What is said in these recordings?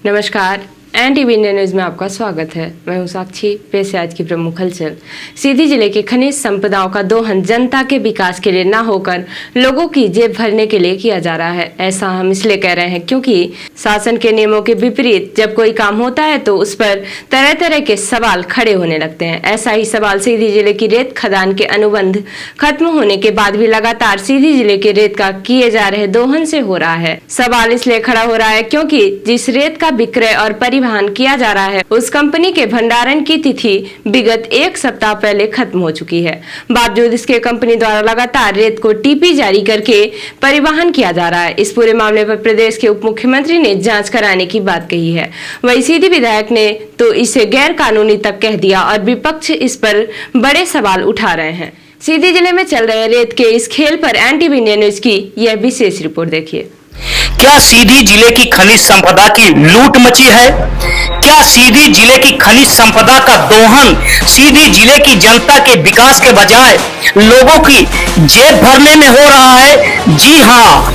नमस्कार, NTV India news में आपका स्वागत है। मैं हूं साक्षी। पेश है आज की प्रमुख हलचल। सीधी जिले के खनिज संपदाओं का दोहन जनता के विकास के लिए न होकर लोगों की जेब भरने के लिए किया जा रहा है। ऐसा हम इसलिए कह रहे हैं क्योंकि शासन के नियमों के विपरीत जब कोई काम होता है तो उस पर तरह तरह के सवाल खड़े होने लगते हैं। ऐसा ही सवाल सीधी जिले की रेत खदान के अनुबंध खत्म होने के बाद भी लगातार सीधी जिले के रेत का किए जा रहे दोहन से हो रहा है। सवाल इसलिए खड़ा हो रहा है क्योंकि जिस रेत का विक्रय और परिवहन किया जा रहा है उस कंपनी के भंडारण की तिथि विगत एक सप्ताह पहले खत्म हो चुकी है। बावजूद इसके कंपनी द्वारा लगातार रेत को टीपी जारी करके परिवहन किया जा रहा है। इस पूरे मामले पर प्रदेश के उप मुख्यमंत्री ने जांच कराने की बात कही है। वहीं सीधी विधायक ने तो इसे गैर कानूनी तक कह दिया और विपक्ष इस पर बड़े सवाल उठा रहे हैं। सीधी जिले में चल रहे रेत के इस खेल पर NTV इंडिया न्यूज की यह विशेष रिपोर्ट देखिए। क्या सीधी जिले की खनिज संपदा की लूट मची है? क्या सीधी जिले की खनिज संपदा का दोहन सीधी जिले की जनता के विकास के बजाय लोगों की जेब भरने में हो रहा है? जी हाँ,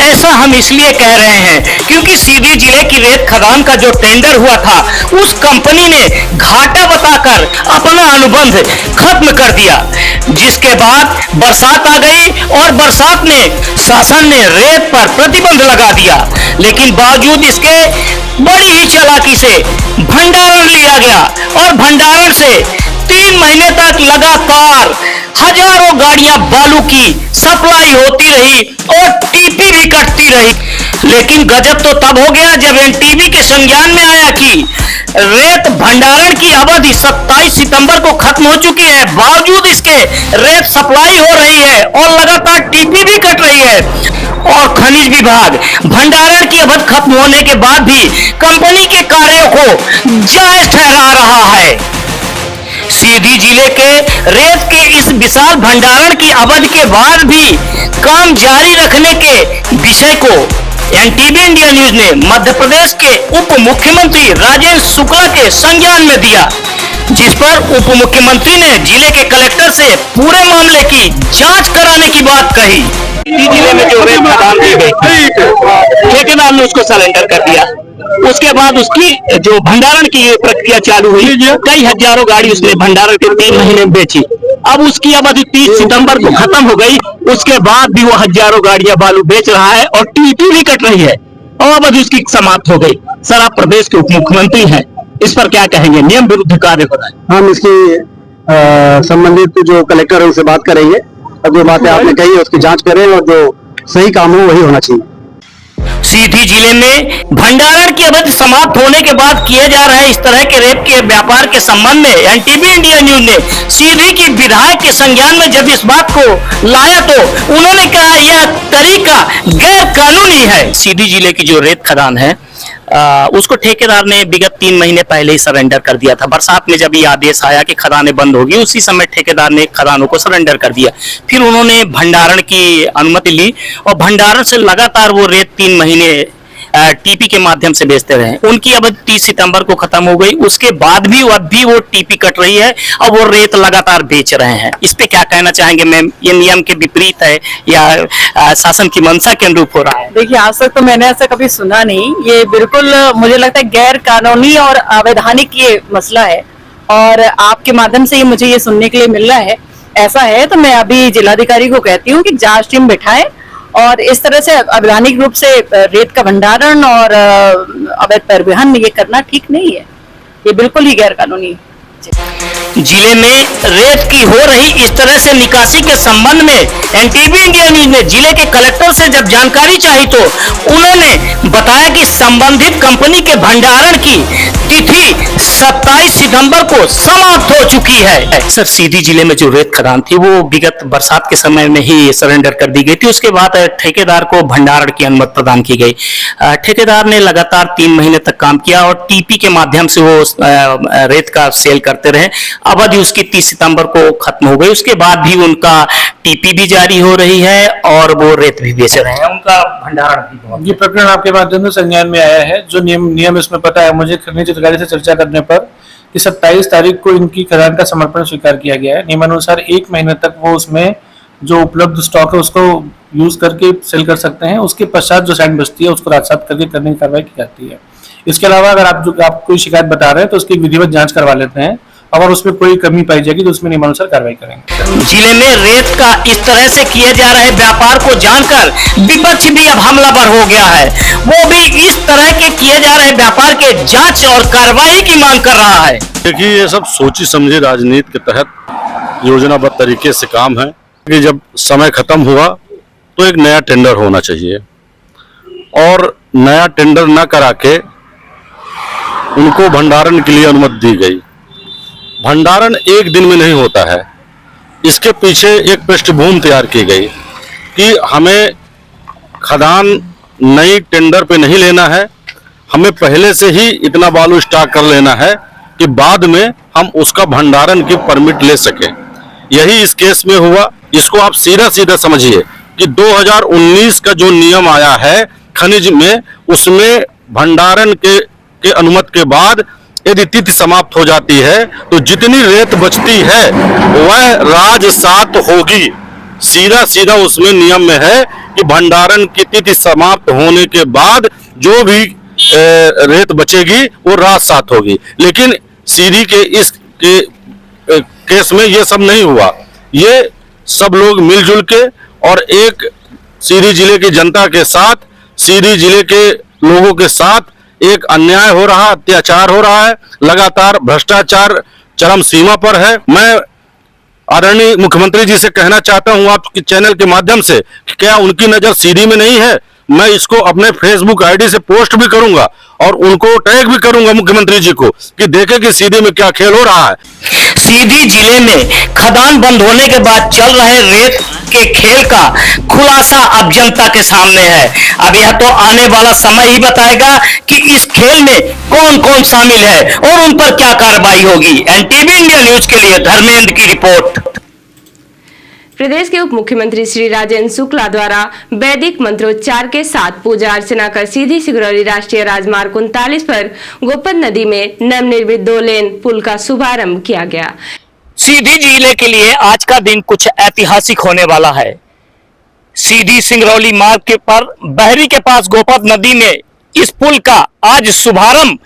ऐसा हम इसलिए कह रहे हैं क्योंकि सीधी जिले की रेत खदान का जो टेंडर हुआ था उस कंपनी ने घाटा बताकर अपना अनुबंध खत्म कर दिया, जिसके बाद बरसात आ गई और बरसात में शासन ने रेत पर प्रतिबंध लगा दिया। लेकिन बावजूद इसके बड़ी ही चालाकी से भंडारण लिया गया और भंडारण से 3 महीने तक लगातार हजारों गाड़ियां बालू की सप्लाई होती रही और टीपी भी कटती रही। लेकिन गजब तो तब हो गया जब NTV के संज्ञान में आया कि रेत भंडारण की अवधि 27 सितंबर को खत्म हो चुकी है। बावजूद इसके रेत सप्लाई हो रही है और लगातार टीपी भी कट रही है। और खनिज विभाग भंडारण की अवधि खत्म होने के बाद भी कंपनी के कार्यों को जायज ठहरा रहा है। सीधी जिले के रेत के इस विशाल भंडारण की अवधि के बाद भी काम जारी रखने के विषय को NTV इंडिया न्यूज ने मध्य प्रदेश के उप मुख्यमंत्री राजेंद्र शुक्ला के संज्ञान में दिया, जिस पर उप मुख्यमंत्री ने जिले के कलेक्टर से पूरे मामले की जांच कराने की बात कही। जिले में जो रेत खदान दी गई, ठेकेदार ने उसको सरेंडर कर दिया। उसके बाद उसकी जो भंडारण की प्रक्रिया चालू हुई, कई हजारों गाड़ी उसने भंडारण के 3 महीने में बेची। अब उसकी अवधि 30 सितंबर को खत्म हो गई। उसके बाद भी वो हजारों गाड़ियां बालू बेच रहा है और टीपी भी कट रही है और अवधि उसकी समाप्त हो गई। सर, आप प्रदेश के उप मुख्यमंत्री हैं, इस पर क्या कहेंगे? नियम विरुद्ध कार्य हो रहा है। हम इसकी संबंधित जो कलेक्टर है उनसे बात करेंगे और जो बातें आपने कही है उसकी जांच करें और जो सही काम हो वही होना चाहिए। सीधी जिले में भंडारण की अवधि समाप्त होने के बाद किए जा रहे इस तरह के रेत के व्यापार के संबंध में NTV इंडिया न्यूज ने सीधी की विधायक के संज्ञान में जब इस बात को लाया तो उन्होंने कहा यह तरीका गैर कानूनी है। सीधी जिले की जो रेत खदान है उसको ठेकेदार ने विगत 3 महीने पहले ही सरेंडर कर दिया था। बरसात में जब ये आदेश आया कि खदानें बंद होगी, उसी समय ठेकेदार ने खदानों को सरेंडर कर दिया। फिर उन्होंने भंडारण की अनुमति ली और भंडारण से लगातार वो रेत 3 महीने टीपी के माध्यम से बेचते रहे। उनकी अवधि 30 सितंबर को खत्म हो गई। उसके बाद भी अब भी वो टीपी कट रही है और वो रेत लगातार बेच रहे हैं। इस पे क्या कहना चाहेंगे मैम? ये नियम के विपरीत है या शासन की मंशा के अनुरूप हो रहा है? देखिए, आज तक तो मैंने ऐसा कभी सुना नहीं। ये बिल्कुल मुझे लगता है गैर कानूनी और अवैधानिक ये मसला है और आपके माध्यम से मुझे ये सुनने के लिए मिल रहा है। ऐसा है तो मैं अभी जिलाधिकारी को कहती हूँ कि जांच टीम बिठाएं और इस तरह से अवैधानिक रूप से रेत का भंडारण और अवैध परिवहन ये करना ठीक नहीं है। ये बिल्कुल ही गैर कानूनी है। जिले में रेत की हो रही इस तरह से निकासी के संबंध में NTV इंडिया न्यूज ने जिले के कलेक्टर से जब जानकारी चाही तो उन्होंने बताया कि संबंधित कंपनी के भंडारण की तिथि 27 सितंबर को समाप्त हो चुकी है। सर, सीधी जिले में जो रेत खदान थी वो विगत बरसात के समय में ही सरेंडर कर दी गई थी। उसके बाद ठेकेदार को भंडारण की अनुमति प्रदान की गई। ठेकेदार ने लगातार 3 महीने तक काम किया और टीपी के माध्यम से वो रेत का सेल करते रहे। अवधि उसकी 30 सितंबर को खत्म हो गई। उसके बाद भी उनका टीपी भी जारी हो रही है और वो रेत भी बेच रहे हैं। उनका भंडारण भी बहुत। ये प्रकरण आपके माध्यम से संज्ञान में आया है। जो नियम इसमें पता है मुझे खनिज अधिकारी से चर्चा करने पर कि 27 तारीख को इनकी खदान का समर्पण स्वीकार किया गया है। नियमानुसार 1 महीने तक वो उसमें जो उपलब्ध स्टॉक है उसको यूज करके सेल कर सकते हैं। उसके पश्चात जो सैंड बचती है उसको रात साफ करके करने की कार्रवाई की जाती है। इसके अलावा अगर आप कोई शिकायत बता रहे हैं तो उसकी विधिवत जांच करवा लेते हैं, अगर उसमें कोई कमी पाई जाएगी तो उसमें नियमानुसार कार्रवाई करेंगे। जिले में रेत का इस तरह से किए जा रहे व्यापार को जानकर विपक्ष भी अब हमलावर हो गया है। वो भी इस तरह के किए जा रहे व्यापार के जांच और कार्रवाई की मांग कर रहा है। देखिए, ये सब सोची समझी राजनीति के तहत योजनाबद्ध तरीके से काम है कि जब समय खत्म हुआ तो एक नया टेंडर होना चाहिए, और नया टेंडर न करा के उनको भंडारण के लिए अनुमति दी गई। भंडारण एक दिन में नहीं होता है, इसके पीछे एक पृष्ठभूमि तैयार की गई कि हमें खदान नई टेंडर पे नहीं लेना है, हमें पहले से ही इतना बालू स्टॉक कर लेना है कि बाद में हम उसका भंडारण की परमिट ले सकें। यही इस केस में हुआ। इसको आप सीधा सीधा समझिए कि 2019 का जो नियम आया है खनिज में, उसमें भंडारण के अनुमति के बाद यदि तिथि समाप्त हो जाती है तो जितनी रेत बचती है वह राजसात होगी। सीधा सीधा उसमें नियम में है कि भंडारण की तिथि समाप्त होने के बाद जो भी रेत बचेगी वो राजसात होगी। लेकिन सीधी के इस केस में ये सब नहीं हुआ। ये सब लोग मिलजुल के और एक सीधी जिले की जनता के साथ, सीधी जिले के लोगों के साथ एक अन्याय हो रहा, अत्याचार हो रहा है, लगातार भ्रष्टाचार चरम सीमा पर है। मैं आदरणीय मुख्यमंत्री जी से कहना चाहता हूं आपके चैनल के माध्यम से कि क्या उनकी नजर सीधी में नहीं है। मैं इसको अपने फेसबुक आईडी से पोस्ट भी करूंगा और उनको टैग भी करूंगा मुख्यमंत्री जी को कि देखें कि सीधी में क्या खेल हो रहा है। सीधी जिले में खदान बंद होने के बाद चल रहे रेत के खेल का खुलासा अब जनता के सामने है। अब यह तो आने वाला समय ही बताएगा कि इस खेल में कौन कौन शामिल है और उन पर क्या कार्रवाई होगी। एनटीवी इंडिया न्यूज के लिए धर्मेंद्र की रिपोर्ट। प्रदेश के उप मुख्यमंत्री श्री राजेंद्र शुक्ला द्वारा वैदिक मंत्रोच्चार के साथ पूजा अर्चना कर सीधी सिंगरौली राष्ट्रीय राजमार्ग 39 पर गोपद नदी में नवनिर्मित 2 लेन पुल का शुभारंभ किया गया। सीधी जिले के लिए आज का दिन कुछ ऐतिहासिक होने वाला है। सीधी सिंगरौली मार्ग के पर बहरी के पास गोपद नदी में इस पुल का आज शुभारंभ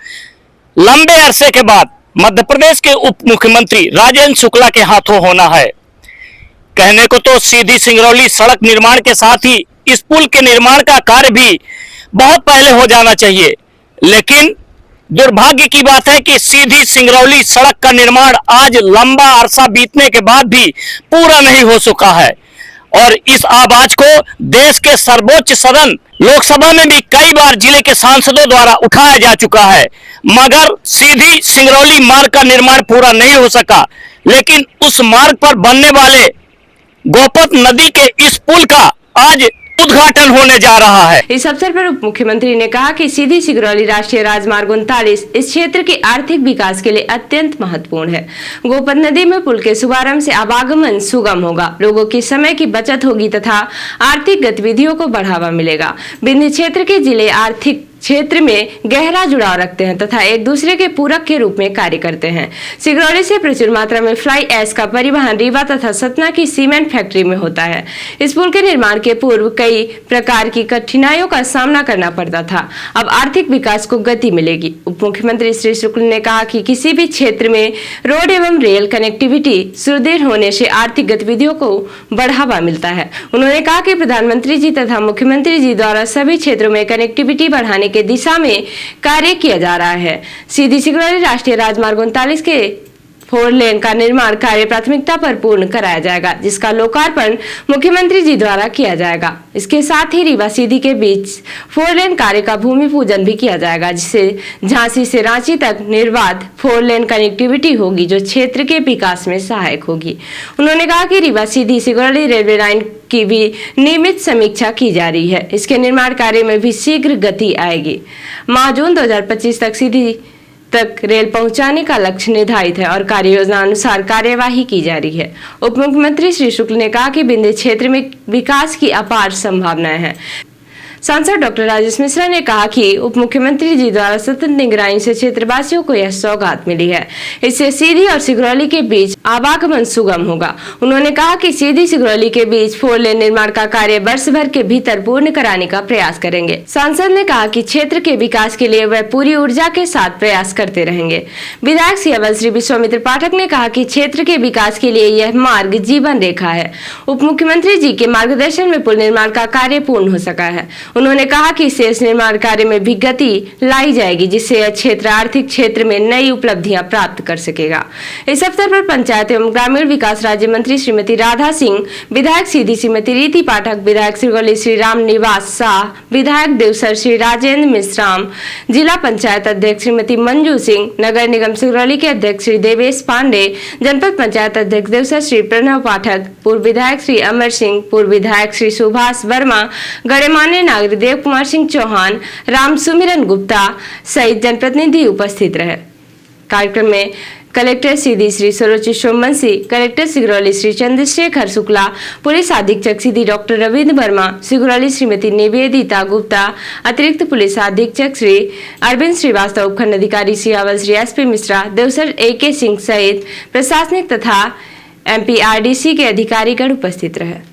लंबे अरसे के बाद मध्य प्रदेश के उप मुख्यमंत्री राजेंद्र शुक्ला के हाथों होना है। कहने को तो सीधी सिंगरौली सड़क निर्माण के साथ ही इस पुल के निर्माण का कार्य भी बहुत पहले हो जाना चाहिए, लेकिन दुर्भाग्य की बात है कि सीधी सिंगरौली सड़क का निर्माण आज लंबा अरसा बीतने के बाद भी पूरा नहीं हो सका है। और इस आवाज को देश के सर्वोच्च सदन लोकसभा में भी कई बार जिले के सांसदों द्वारा उठाया जा चुका है, मगर सीधी सिंगरौली मार्ग का निर्माण पूरा नहीं हो सका। लेकिन उस मार्ग पर बनने वाले गोपद नदी के इस पुल का आज उद्घाटन होने जा रहा है। इस अवसर पर उप मुख्यमंत्री ने कहा कि सीधी सिंगरौली राष्ट्रीय राजमार्ग 39 इस क्षेत्र के आर्थिक विकास के लिए अत्यंत महत्वपूर्ण है। गोपद नदी में पुल के शुभारंभ से आवागमन सुगम होगा, लोगों की समय की बचत होगी तथा आर्थिक गतिविधियों को बढ़ावा मिलेगा। बिंदी क्षेत्र के जिले आर्थिक क्षेत्र में गहरा जुड़ाव रखते हैं तथा एक दूसरे के पूरक के रूप में कार्य करते हैं। सिंगरौली से प्रचुर मात्रा में फ्लाई ऐश का परिवहन रीवा तथा सतना की सीमेंट फैक्ट्री में होता है। इस पुल के निर्माण के पूर्व कई प्रकार की कठिनाइयों का सामना करना पड़ता था, अब आर्थिक विकास को गति मिलेगी। उप मुख्यमंत्री श्री शुक्ल ने कहा कि किसी भी क्षेत्र में रोड एवं रेल कनेक्टिविटी सुदृढ़ होने से आर्थिक गतिविधियों को बढ़ावा मिलता है। उन्होंने कहा कि प्रधानमंत्री जी तथा मुख्यमंत्री जी द्वारा सभी क्षेत्रों में कनेक्टिविटी बढ़ाने के दिशा में कार्य किया जा रहा है। सीधी सिंगरौली राष्ट्रीय राजमार्ग 39 के 4 लेन का निर्माण कार्य प्राथमिकता पर पूर्ण कराया जाएगा, जिसका लोकार्पण मुख्यमंत्री जी द्वारा किया जाएगा। इसके साथ ही रीवा सीधी के बीच 4 लेन कार्य का भूमि पूजन भी किया जाएगा, जिससे झांसी से रांची तक निर्बाध 4 लेन कनेक्टिविटी होगी, जो क्षेत्र के विकास में सहायक होगी। उन्होंने कहा कि रीवा सीधी सिंगरौली रेलवे लाइन की भी नियमित समीक्षा की जा रही है। इसके निर्माण कार्य में भी शीघ्र गति आएगी। माह जून 2025 तक सीधी तक रेल पहुंचाने का लक्ष्य निर्धारित है और कार्य योजना अनुसार कार्यवाही की जा रही है। उप मुख्यमंत्री श्री शुक्ल ने कहा कि बिंदी क्षेत्र में विकास की अपार संभावनाएं हैं। सांसद डॉक्टर राजेश मिश्रा ने कहा कि उप मुख्यमंत्री जी द्वारा सतत निगरानी से क्षेत्रवासियों को यह सौगात मिली है। इससे सीधी और सिगरौली के बीच आवागमन सुगम होगा। उन्होंने कहा कि सीधी सिगरौली के बीच 4 लेन निर्माण का कार्य वर्ष भर के भीतर पूर्ण कराने का प्रयास करेंगे। सांसद ने कहा कि क्षेत्र के विकास के लिए वह पूरी ऊर्जा के साथ प्रयास करते रहेंगे। विधायक सियावल श्री विश्वामित्र पाठक ने कहा कि क्षेत्र के विकास के लिए यह मार्ग जीवन रेखा है। उप मुख्यमंत्री जी के मार्गदर्शन में पुल निर्माण का कार्य पूर्ण हो सका है। उन्होंने कहा कि शेष निर्माण कार्य में भी गति लाई जाएगी, जिससे यह क्षेत्र आर्थिक क्षेत्र में नई उपलब्धियां प्राप्त कर सकेगा। इस अवसर पर पंचायत एवं ग्रामीण विकास राज्य मंत्री श्रीमती राधा सिंह, विधायक सीधी श्रीमती रीति पाठक, विधायक सिगरौली श्री राम निवास शाह, विधायक देवसर श्री राजेंद्र मिश्राम, जिला पंचायत अध्यक्ष श्रीमती मंजू सिंह, नगर निगम सिगरौली के अध्यक्ष श्री देवेश पांडे, जनपद पंचायत अध्यक्ष देवसर श्री प्रणव पाठक, पूर्व विधायक श्री अमर सिंह, पूर्व विधायक श्री सुभाष वर्मा, गणमान्य नागरिक देव कुमार सिंह चौहान, राम सुमिरन गुप्ता सहित जनप्रतिनिधि उपस्थित रहे। कार्यक्रम में कलेक्टर सीधी श्री सरोज सोमवंशी, कलेक्टर सिगरौली श्री चंद्रशेखर शुक्ला, पुलिस अधीक्षक सीधी डॉक्टर रविंद्र वर्मा, सिगरौली श्रीमती निवेदिता गुप्ता, अतिरिक्त पुलिस अधीक्षक श्री अरविंद श्रीवास्तव, उपखंड अधिकारी सियावल श्री एसपी मिश्रा, देवसर AK सिंह सहित प्रशासनिक तथा MPRDC के अधिकारीगण उपस्थित रहे।